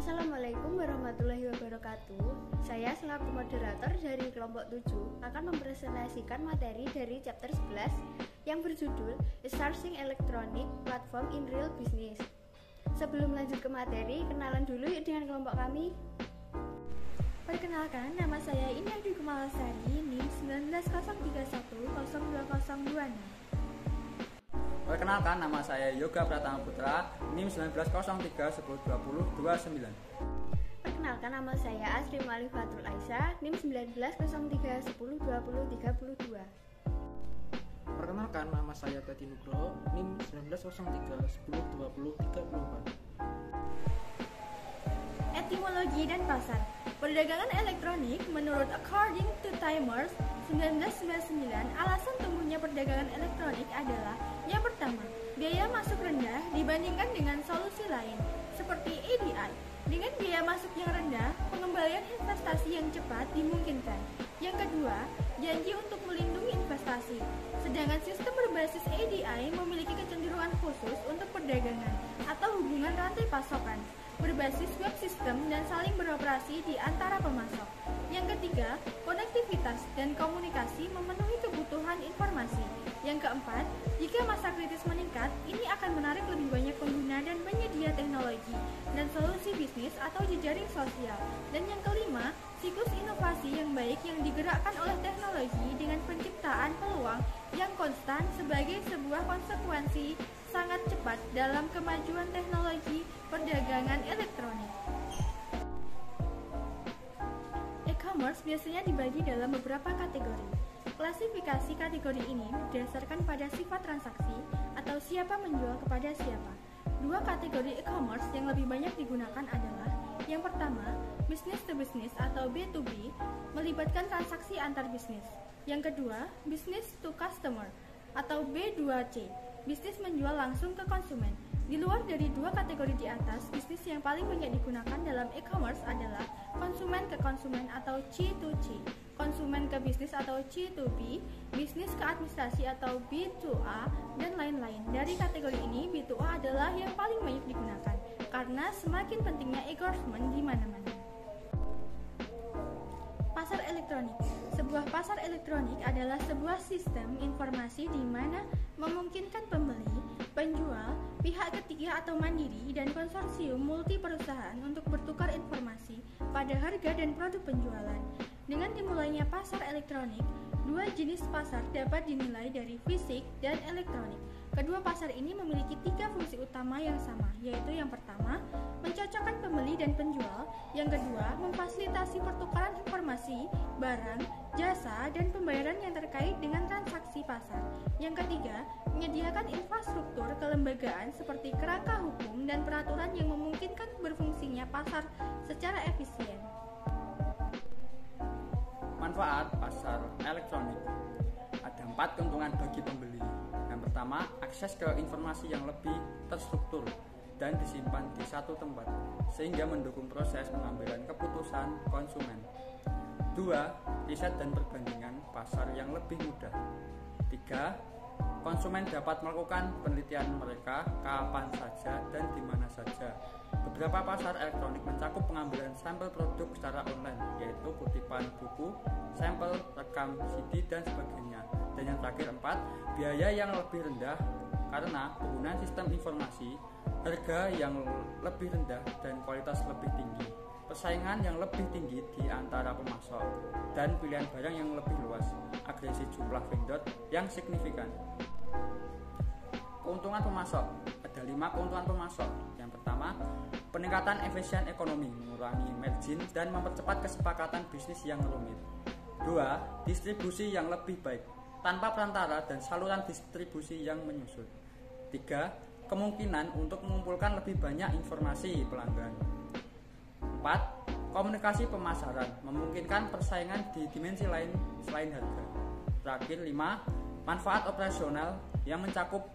Assalamualaikum warahmatullahi wabarakatuh. Saya selaku moderator dari kelompok 7 akan mempresentasikan materi dari chapter 11 yang berjudul Sourcing Electronic Platform in Real Business. Sebelum lanjut ke materi, kenalan dulu yuk dengan kelompok kami. Perkenalkan, nama saya Ina Dwi Kumalasari, NIM 19031020206. Perkenalkan, nama saya Yoga Pratama Putra, NIM 1903102029. Perkenalkan, nama saya Asri Malifatul Aisyah, NIM 1903102032. Perkenalkan, nama saya Teti Nugroho, NIM 1903102034. Etimologi dan pasar. Perdagangan elektronik menurut According to Timers 1999, alasan tumbuhnya perdagangan elektronik adalah yang pertama, biaya masuk rendah dibandingkan dengan solusi lain seperti ADI. Dengan biaya masuk yang rendah, pengembalian investasi yang cepat dimungkinkan. Yang kedua, janji untuk melindungi investasi. Sedangkan sistem berbasis ADI memiliki kecenderungan khusus untuk perdagangan atau hubungan rantai pasokan, berbasis web system dan saling beroperasi di antara pemasok. Yang ketiga, konektivitas dan komunikasi memenuhi kebutuhan informasi. Yang keempat, jika masa kritis meningkat, ini akan menarik lebih banyak pengguna dan penyedia teknologi dan solusi bisnis atau jejaring sosial. Dan yang kelima, siklus inovasi yang baik yang digerakkan oleh teknologi dengan penciptaan peluang yang konstan sebagai sebuah konsekuensi sangat cepat dalam kemajuan teknologi perdagangan elektronik. E-commerce biasanya dibagi dalam beberapa kategori. Klasifikasi kategori ini berdasarkan pada sifat transaksi atau siapa menjual kepada siapa. Dua kategori e-commerce yang lebih banyak digunakan adalah yang pertama, business to business atau B2B, melibatkan transaksi antar bisnis. Yang kedua, business to customer atau B2C, bisnis menjual langsung ke konsumen. Di luar dari dua kategori di atas, bisnis yang paling banyak digunakan dalam e-commerce adalah konsumen ke konsumen atau C2C, konsumen ke bisnis atau C2B, bisnis ke administrasi atau B2A, dan lain-lain. Dari kategori ini, B2A adalah yang paling banyak digunakan karena semakin pentingnya e-commerce di mana-mana. Pasar elektronik. Sebuah pasar elektronik adalah sebuah sistem informasi di mana memungkinkan pembeli, penjual, pihak ketiga atau mandiri, dan konsorsium multi perusahaan untuk bertukar informasi pada harga dan produk penjualan. Dengan dimulainya pasar elektronik, dua jenis pasar dapat dinilai dari fisik dan elektronik. Kedua pasar ini memiliki tiga fungsi utama yang sama, yaitu yang pertama, mencocokkan pembeli dan penjual, yang kedua, memfasilitasi pertukaran informasi, barang, jasa, dan pembayaran yang terkait dengan transaksi pasar. Yang ketiga, menyediakan infrastruktur kelembagaan seperti kerangka hukum dan peraturan yang memungkinkan berfungsinya pasar secara efisien. Manfaat pasar elektronik. Ada 4 keuntungan bagi pembeli. Yang pertama, akses ke informasi yang lebih terstruktur dan disimpan di satu tempat, sehingga mendukung proses pengambilan keputusan konsumen. 2. Riset dan perbandingan pasar yang lebih mudah. 3. Konsumen dapat melakukan penelitian mereka kapan saja dan di mana saja. Beberapa pasar elektronik mencakup pengambilan sampel produk secara online, yaitu kutipan buku, sampel, rekam CD, dan sebagainya. Dan yang terakhir 4, biaya yang lebih rendah karena penggunaan sistem informasi, harga yang lebih rendah, dan kualitas lebih tinggi. Persaingan yang lebih tinggi di antara pemasok, dan pilihan barang yang lebih luas, agresi jumlah vendor yang signifikan. Keuntungan pemasok. Ada 5 keuntungan pemasok. Yang pertama, peningkatan efisien ekonomi, mengurangi margin dan mempercepat kesepakatan bisnis yang rumit. 2. Distribusi yang lebih baik, tanpa perantara dan saluran distribusi yang menyusut. 3. Kemungkinan untuk mengumpulkan lebih banyak informasi pelanggan. 4. Komunikasi pemasaran, memungkinkan persaingan di dimensi lain selain harga. Terakhir 5. Manfaat operasional yang mencakup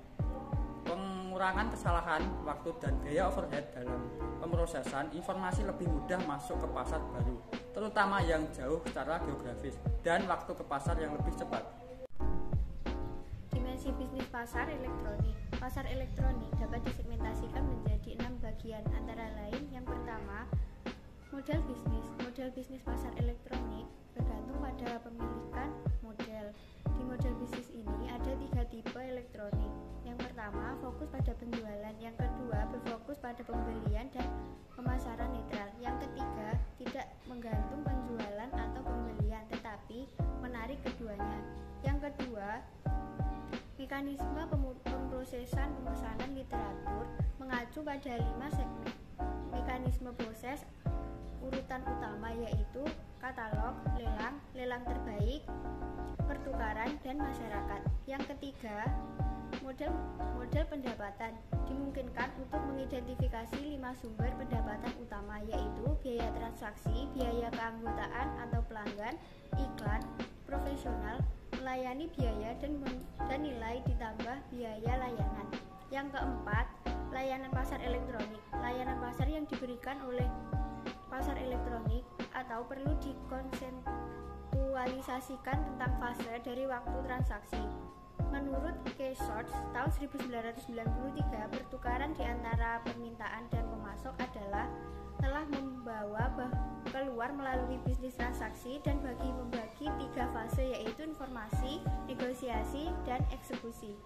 pengurangan kesalahan, waktu, dan biaya overhead dalam pemrosesan informasi, lebih mudah masuk ke pasar baru, terutama yang jauh secara geografis, dan waktu ke pasar yang lebih cepat. Definisi bisnis pasar elektronik. Pasar elektronik dapat disegmentasikan menjadi 6 bagian, antara lain yang pertama, model bisnis. Model bisnis pasar elektronik bergantung pada pemilikan model. Di model bisnis ini ada 3 tipe elektronik. Yang pertama, fokus pada penjualan. Yang kedua, berfokus pada pembelian dan pemasaran netral. Yang ketiga, tidak menggantung penjualan atau pembelian, tetapi menarik keduanya. Yang kedua, mekanisme pemrosesan pemesanan literatur mengacu pada 5 segmen. Mekanisme proses urutan utama yaitu katalog, lelang terbaik, pertukaran, dan masyarakat. Yang ketiga, model pendapatan dimungkinkan untuk mengidentifikasi 5 sumber pendapatan utama yaitu biaya transaksi, biaya keanggotaan atau pelanggan, iklan, profesional, melayani biaya, dan nilai ditambah biaya layanan. Yang keempat, layanan pasar elektronik. Layanan pasar yang diberikan oleh pasar elektronik atau perlu dikonsentualisasikan tentang fase dari waktu transaksi. Menurut Case-Shorts tahun 1993, pertukaran di antara permintaan dan pemasok adalah telah membawa keluar melalui bisnis transaksi dan membagi 3 fase yaitu informasi, negosiasi, dan eksekusi.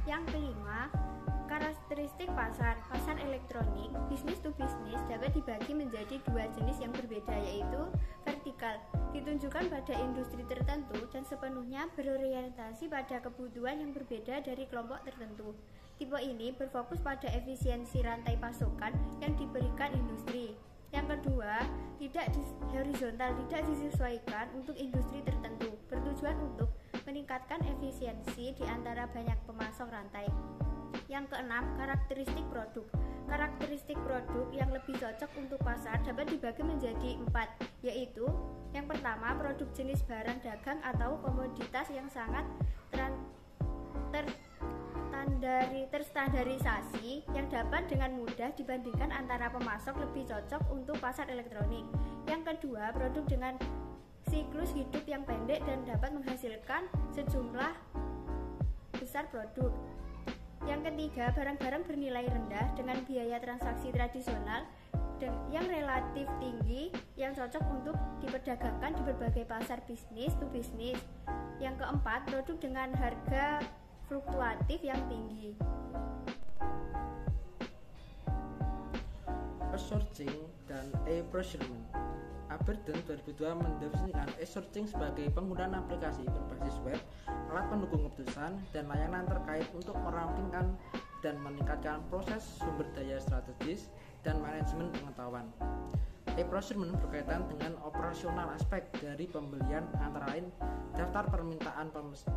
Yang kelima, karakteristik pasar. Pasar elektronik business to business dapat dibagi menjadi 2 jenis yang berbeda yaitu vertikal, ditunjukkan pada industri tertentu dan sepenuhnya berorientasi pada kebutuhan yang berbeda dari kelompok tertentu. Tipe ini berfokus pada efisiensi rantai pasokan yang diberikan industri. Yang kedua, horizontal, tidak disesuaikan untuk industri tertentu, bertujuan untuk meningkatkan efisiensi di antara banyak pemasok rantai. Yang keenam, karakteristik produk. Karakteristik produk yang lebih cocok untuk pasar dapat dibagi menjadi 4, yaitu yang pertama, produk jenis barang dagang atau komoditas yang sangat terstandarisasi yang dapat dengan mudah dibandingkan antara pemasok lebih cocok untuk pasar elektronik. Yang kedua, produk dengan siklus hidup yang pendek dan dapat menghasilkan sejumlah besar produk. Yang ketiga, barang-barang bernilai rendah dengan biaya transaksi tradisional yang relatif tinggi yang cocok untuk diperdagangkan di berbagai pasar bisnis to bisnis. Yang keempat, produk dengan harga fluktuatif yang tinggi. E-searching dan e-procurement. Aberdeen 2002 mendefinisikan e-searching sebagai penggunaan aplikasi berbasis web, alat pendukung keputusan, dan layanan terkait untuk merampingkan dan meningkatkan proses sumber daya strategis dan manajemen pengetahuan. E-procurement berkaitan dengan operasional aspek dari pembelian, antara lain daftar permintaan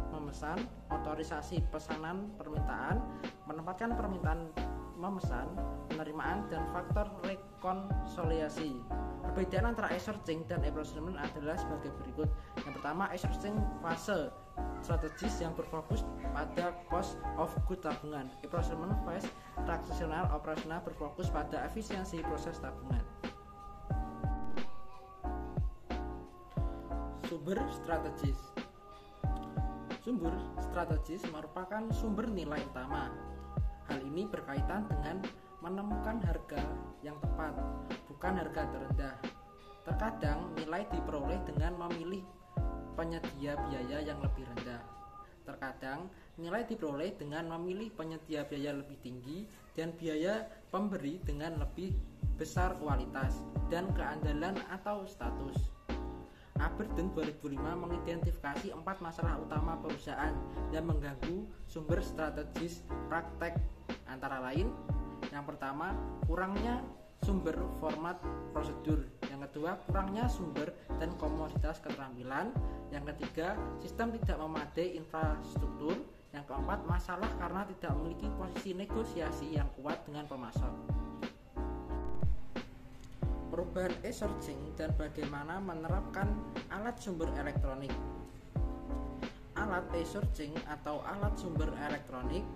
memesan, otorisasi pesanan permintaan, menempatkan permintaan memesan, penerimaan, dan faktor rekonsiliasi. Perbedaan antara e-searching dan e-procurement adalah sebagai berikut. Yang pertama, e-searching fase strategis yang berfokus pada cost of goods tabungan. E-procurement phase transaksional operasional berfokus pada efisiensi proses tabungan. Sumber strategis. Sumber strategis merupakan sumber nilai utama. Hal ini berkaitan dengan menemukan harga yang tepat, bukan harga terendah. Terkadang nilai diperoleh dengan memilih penyedia biaya yang lebih rendah. Terkadang nilai diperoleh dengan memilih penyedia biaya lebih tinggi dan biaya pemberi dengan lebih besar kualitas dan keandalan atau status. Aberdeen 2005 mengidentifikasi 4 masalah utama perusahaan yang mengganggu sumber strategis praktek, antara lain yang pertama, kurangnya sumber format prosedur. Yang kedua, kurangnya sumber dan komoditas keterampilan. Yang ketiga, sistem tidak memadai infrastruktur. Yang keempat, masalah karena tidak memiliki posisi negosiasi yang kuat dengan pemasok. Perubahan e-searching dan bagaimana menerapkan alat sumber elektronik. Alat e-searching atau alat sumber elektronik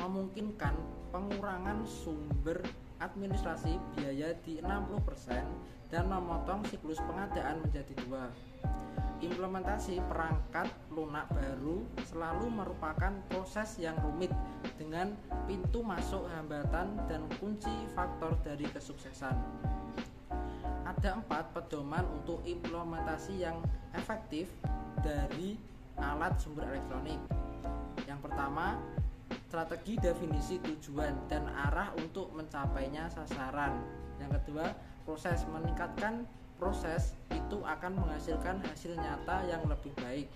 memungkinkan pengurangan sumber administrasi biaya di 60% dan memotong siklus pengadaan menjadi 2. Implementasi perangkat lunak baru selalu merupakan proses yang rumit dengan pintu masuk hambatan dan kunci faktor dari kesuksesan. Ada 4 pedoman untuk implementasi yang efektif dari alat sumber elektronik. Yang pertama, strategi definisi tujuan dan arah untuk mencapainya sasaran. Yang kedua, proses. Meningkatkan proses itu akan menghasilkan hasil nyata yang lebih baik.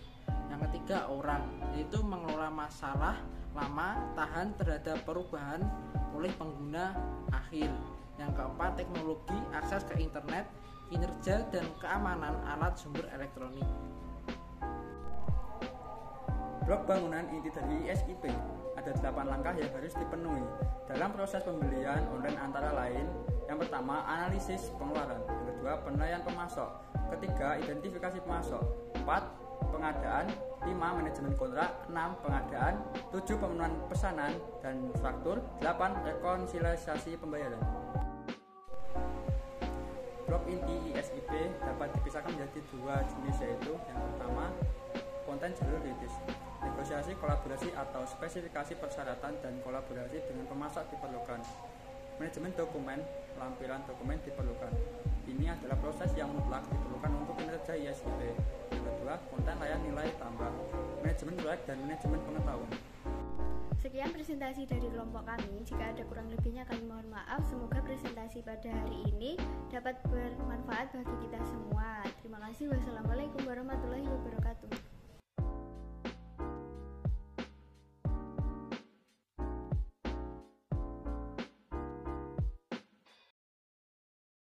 Yang ketiga, orang, yaitu mengelola masalah lama tahan terhadap perubahan oleh pengguna akhir. Yang keempat, teknologi, akses ke internet, kinerja dan keamanan alat sumber elektronik. Blok bangunan inti dari ISIP. Ada 8 langkah yang harus dipenuhi dalam proses pembelian online, antara lain: yang pertama, analisis pengeluaran; yang kedua, penilaian pemasok; ketiga, identifikasi pemasok; 4, pengadaan; 5, manajemen kontrak; 6, pengadaan; 7, pemenuhan pesanan dan faktur; 8, rekonsiliasi pembayaran. Blok inti ISIP dapat dipisahkan menjadi 2 jenis, yaitu yang pertama, konten jalur kritis. Negosiasi, kolaborasi atau spesifikasi persyaratan dan kolaborasi dengan pemasok diperlukan. Manajemen dokumen, lampiran dokumen diperlukan. Ini adalah proses yang mutlak diperlukan untuk kinerja ISIP. Yang kedua, konten layan nilai tambah, manajemen proyek dan manajemen pengetahuan. Sekian presentasi dari kelompok kami. Jika ada kurang lebihnya kami mohon maaf. Semoga presentasi pada hari ini dapat bermanfaat bagi kita semua. Terima kasih. Wassalamualaikum warahmatullahi wabarakatuh.